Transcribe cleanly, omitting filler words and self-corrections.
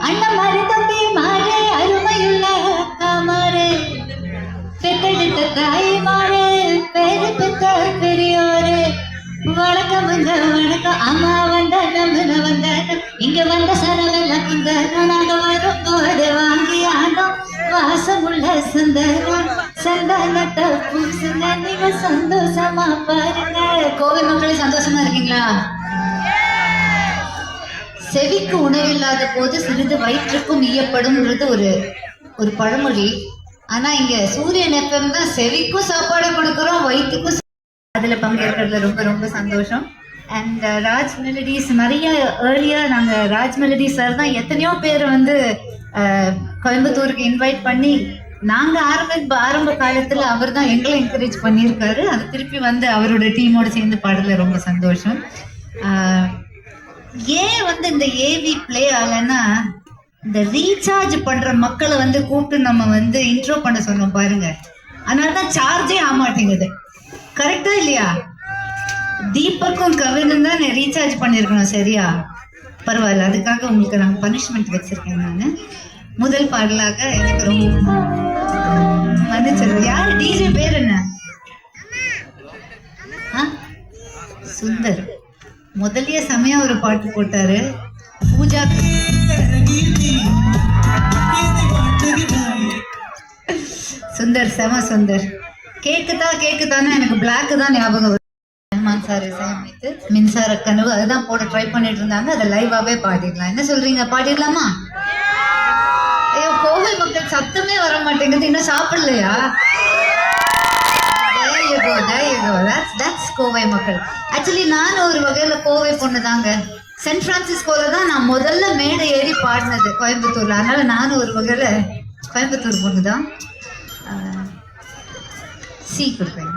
அண்ணன் மாறு தம்பி மாறு அருமையுள்ள அக்கா மாறு பெத்தெடுத்த தாய் மாறு பேரு பெத்த பெரியோரு வணக்கமுங்க வணக்கம் அம்மா வந்த நம்புன வந்த இங்க வந்த சரவெல்லாம் இந்த நாங்க வரும்போது வாங்கி ஆனோம் வாசமுள்ள சுந்தரம் சந்தானத்தை பூசுங்க நீங்க சந்தோஷமா பாருங்க. கோவை மக்களே சந்தோஷமா இருக்கீங்களா? செவிக்கு உணவில்லாத போது சிறிது வயிற்றுக்கும் ஈயப்படும்ன்றது ஒரு பழமொழி. ஆனா இங்க சூரியன் எஃப்எம் தான் செவிக்கும் சாப்பாடு கொடுக்குறோம், வயிற்றுக்கும் அதுல பங்கேற்கிறதுல ரொம்ப ரொம்ப சந்தோஷம். அண்ட் ராஜ் மெலடிஸ் நிறைய ஏர்லியா நாங்க ராஜ் மெலடிஸ் சார் தான் எத்தனையோ பேர் வந்து கோயம்புத்தூருக்கு இன்வைட் பண்ணி நாங்க ஆரம்ப காலத்துல அவர் தான் எங்களை என்கரேஜ் பண்ணியிருக்காரு. அது திருப்பி வந்து அவரோட டீமோட சேர்ந்து பாடல ரொம்ப சந்தோஷம். ஏன் வந்து இந்த ஏவி பிளே ஆகலன்னா இந்த ரீசார்ஜ் பண்ற மக்களை வந்து கூப்பிட்டு நம்ம வந்து இன்ட்ரோ பண்ண சொன்னோம் பாருங்க, அதனாலதான் சார்ஜே ஆக மாட்டேங்குது. கரெக்டா இல்லையா? தீபக்கும் கவினும் தான் ரீசார்ஜ் பண்ணிருக்கணும், சரியா? பரவாயில்ல, அதுக்காக உங்களுக்கு நான் பனிஷ்மெண்ட் வச்சிருக்கேன். நான் முதல் பாடலாக எனக்கு ரொம்ப மன்னிச்சிருக்கேன். யாரு டிஜே பேர் என்ன? சுந்தர் முதலிய சமயம் ஒரு பாட்டு போட்டாரு பூஜா. சுந்தர் செம சுந்தர். கேக்குதானே எனக்கு பிளாக் தான் ஞாபகம். ரஹ்மான் சார் இசையமைத்து மின்சார கனவு அதுதான் போட ட்ரை பண்ணிட்டு இருந்தாங்க. அதை லைவாவே பாடிடலாம். என்ன சொல்றீங்க, பாடிடலாமா? ஐயோ, கோவை மக்கள் சத்தமே வர மாட்டேங்குது. இன்னும் சாப்பிடலையா? கோவை மக்கள். ஆக்சுவலி நான் ஒரு வகையில கோவை பொண்ணு தாங்க. சென்ட் பிரான்சிஸ்கோல தான் நான் முதல்ல மேடை ஏறி பாடினது கோயம்புத்தூர்ல. அதனால நானும் ஒரு வகையில கோயம்புத்தூர் பொண்ணு தான். சி கொடுப்பேன்.